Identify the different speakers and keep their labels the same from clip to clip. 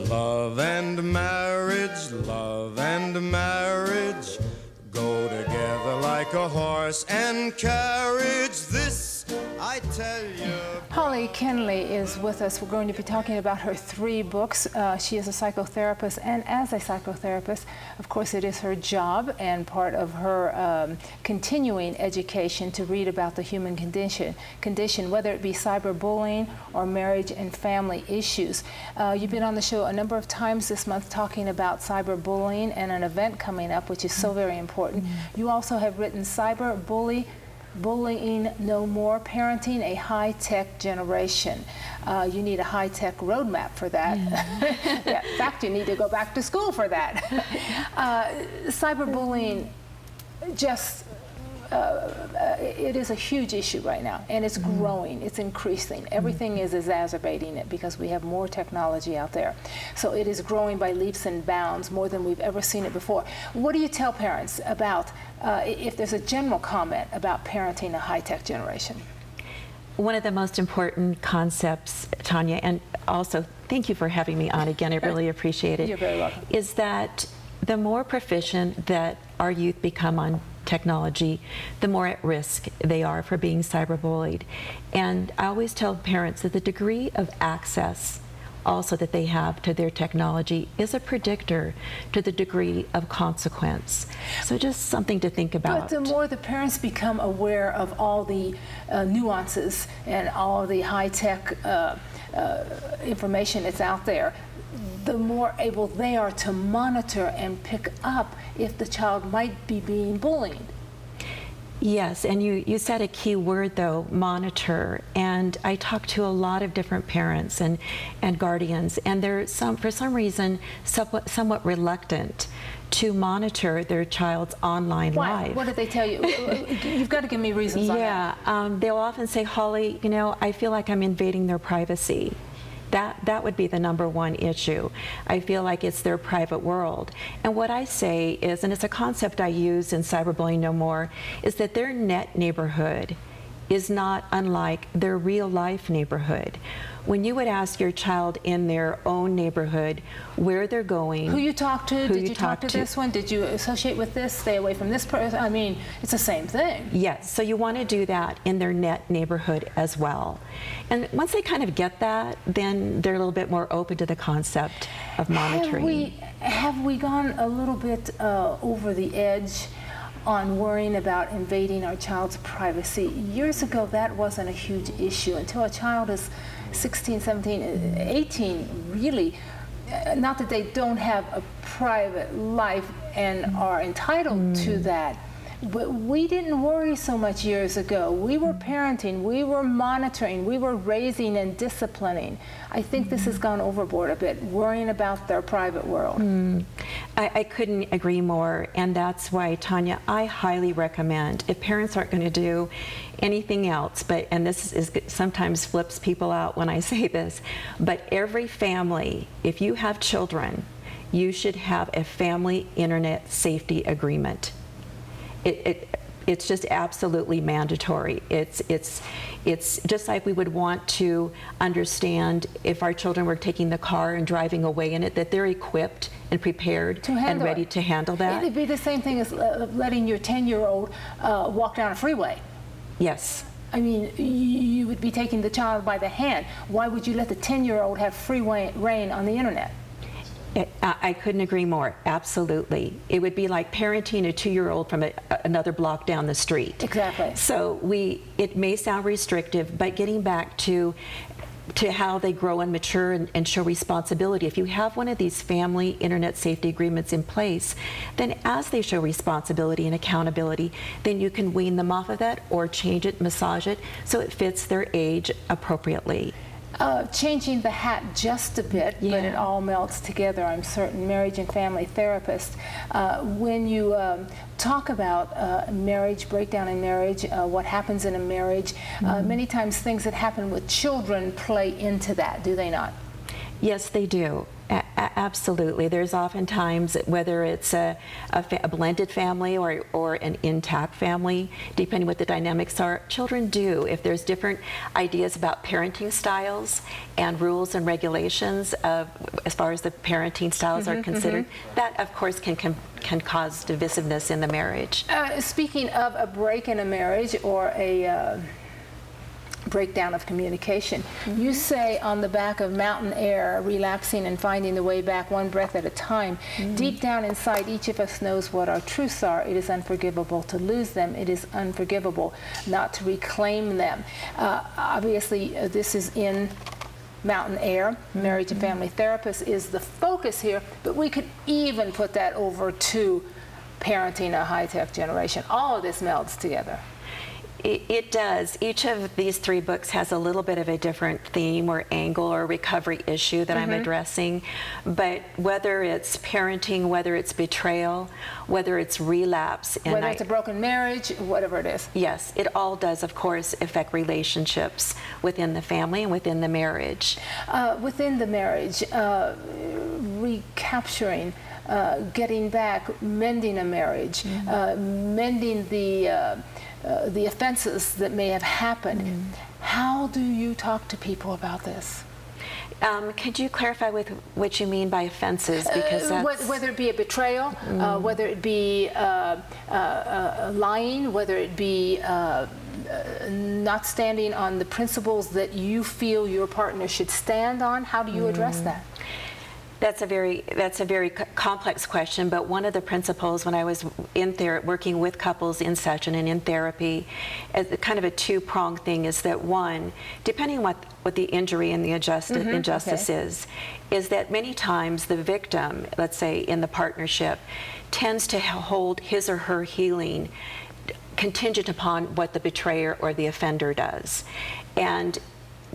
Speaker 1: Love and marriage go together like a horse and carriage. This I tell you.
Speaker 2: Holly Kenley is with us. We're going to be talking about her 3 books. She is a psychotherapist, and as a psychotherapist, of course, it is her job and part of her continuing education to read about the human condition, whether it be cyberbullying or marriage and family issues. You've been on the show a number of times this month talking about cyberbullying and an event coming up, which is so very important. You also have written Bullying No More, Parenting a High-Tech Generation. You need a high-tech roadmap for that. Yeah, in fact, you need to go back to school for that. Cyberbullying it is a huge issue right now, and it's growing, it's increasing. Everything is exacerbating it because we have more technology out there. So it is growing by leaps and bounds, more than we've ever seen it before. What do you tell parents about, if there's a general comment about parenting a high-tech generation?
Speaker 3: One of the most important concepts, Tanya, and also thank you for having me on again, I really appreciate it.
Speaker 2: You're very welcome.
Speaker 3: Is that the more proficient that our youth become on technology, the more at risk they are for being cyberbullied. And I always tell parents that the degree of access also that they have to their technology is a predictor to the degree of consequence. So just something to think about.
Speaker 2: But the more the parents become aware of all the nuances and all the high-tech information that's out there, the more able they are to monitor and pick up if the child might be being bullied.
Speaker 3: Yes, and you said a key word though, monitor. And I talk to a lot of different parents and guardians, and they're for some reason somewhat reluctant to monitor their child's online life.
Speaker 2: What did they tell you? You've got to give me reasons on that.
Speaker 3: Yeah, they'll often say, Holly, you know, I feel like I'm invading their privacy. That would be the #1 issue. I feel like it's their private world. And what I say is, and it's a concept I use in Cyberbullying No More, is that their net neighborhood is not unlike their real life neighborhood. When you would ask your child in their own neighborhood where they're going,
Speaker 2: who you talk to, did you talk to this one, did you associate with this, stay away from this person, I mean, it's the same thing.
Speaker 3: Yes, so you want to do that in their net neighborhood as well. And once they kind of get that, then they're a little bit more open to the concept of monitoring.
Speaker 2: Have we gone a little bit over the edge on worrying about invading our child's privacy? Years ago, that wasn't a huge issue until a child is 16, 17, 18, really. Not that they don't have a private life and are entitled to that, but we didn't worry so much years ago. We were parenting, we were monitoring, we were raising and disciplining. I think this has gone overboard a bit, worrying about their private world.
Speaker 3: I couldn't agree more, and that's why, Tanya, I highly recommend, if parents aren't going to do anything else, and this is sometimes flips people out when I say this, but every family, if you have children, you should have a family internet safety agreement. It's just absolutely mandatory. It's just like we would want to understand if our children were taking the car and driving away in it, that they're equipped and prepared and ready to handle that.
Speaker 2: It'd be the same thing as letting your 10-year-old walk down a freeway.
Speaker 3: Yes.
Speaker 2: I mean, you would be taking the child by the hand. Why would you let the 10-year-old have free reign on the internet?
Speaker 3: I couldn't agree more. Absolutely. It would be like parenting a 2-year-old from another block down the street.
Speaker 2: Exactly.
Speaker 3: So it may sound restrictive, but getting back to how they grow and mature and show responsibility. If you have one of these family internet safety agreements in place, then as they show responsibility and accountability, then you can wean them off of that or change it, massage it, so it fits their age appropriately.
Speaker 2: Changing the hat just a bit, but it all melts together, I'm certain. Marriage and family therapist. When you talk about marriage, breakdown in marriage, what happens in a marriage, many times things that happen with children play into that, do they not?
Speaker 3: Yes, they do. Absolutely. There's oftentimes, whether it's a blended family or an intact family, depending what the dynamics are, children do. If there's different ideas about parenting styles and rules and regulations as far as the parenting styles are considered, that of course can cause divisiveness in the marriage.
Speaker 2: Speaking of a break in a marriage or a breakdown of communication, you say on the back of Mountain Air, relapsing and finding the way back one breath at a time, deep down inside each of us knows what our truths are. It is unforgivable to lose them. It is unforgivable not to reclaim them. Obviously, this is in Mountain Air. Marriage and family therapist is the focus here, but we could even put that over to parenting a high-tech generation. All of this melds together.
Speaker 3: It does. Each of these 3 books has a little bit of a different theme or angle or recovery issue that I'm addressing. But whether it's parenting, whether it's betrayal, whether it's relapse, and
Speaker 2: whether it's a broken marriage, whatever it is.
Speaker 3: Yes, it all does, of course, affect relationships within the family and within the marriage.
Speaker 2: Within the marriage, recapturing, getting back, mending a marriage, mending the offenses that may have happened. How do you talk to people about this?
Speaker 3: Could you clarify with what you mean by offenses? Because that's...
Speaker 2: whether it be a betrayal, whether it be lying, whether it be not standing on the principles that you feel your partner should stand on, how do you address that?
Speaker 3: That's a very complex question, but one of the principles when I was in there working with couples in session and in therapy, kind of a two-pronged thing, is that one, depending on what the injury and the injustice is that many times the victim, let's say in the partnership, tends to hold his or her healing contingent upon what the betrayer or the offender does. And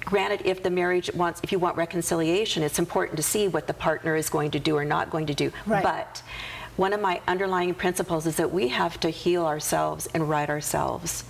Speaker 3: granted, if you want reconciliation, it's important to see what the partner is going to do or not going to do.
Speaker 2: Right.
Speaker 3: But one of my underlying principles is that we have to heal ourselves and right ourselves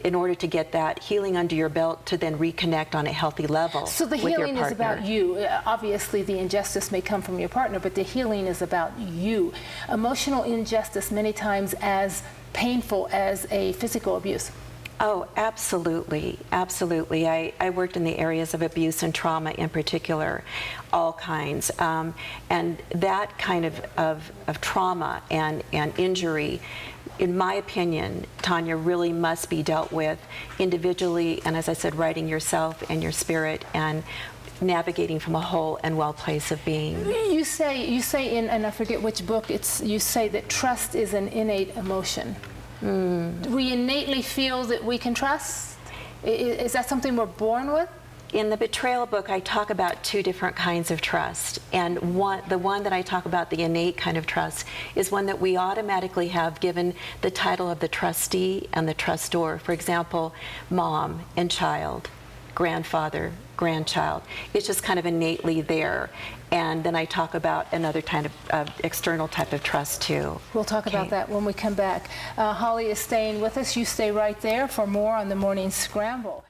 Speaker 3: in order to get that healing under your belt to then reconnect on a healthy level. So
Speaker 2: the healing is about you. Obviously, the injustice may come from your partner, but the healing is about you. Emotional injustice many times as painful as a physical abuse.
Speaker 3: Oh, absolutely, absolutely. I worked in the areas of abuse and trauma in particular, all kinds. And that kind of trauma and injury, in my opinion, Tanya, really must be dealt with individually, and as I said, righting yourself and your spirit and navigating from a whole and well place of being.
Speaker 2: You say in, and I forget which book, you say that trust is an innate emotion. Do we innately feel that we can trust? Is that something we're born with?
Speaker 3: In the Betrayal book, I talk about 2 different kinds of trust. And the one that I talk about, the innate kind of trust, is one that we automatically have given the title of the trustee and the trustor. For example, mom and child, grandfather, grandchild. It's just kind of innately there. And then I talk about another kind of external type of trust too.
Speaker 2: We'll talk about that when we come back. Holly is staying with us. You stay right there for more on the Morning Scramble.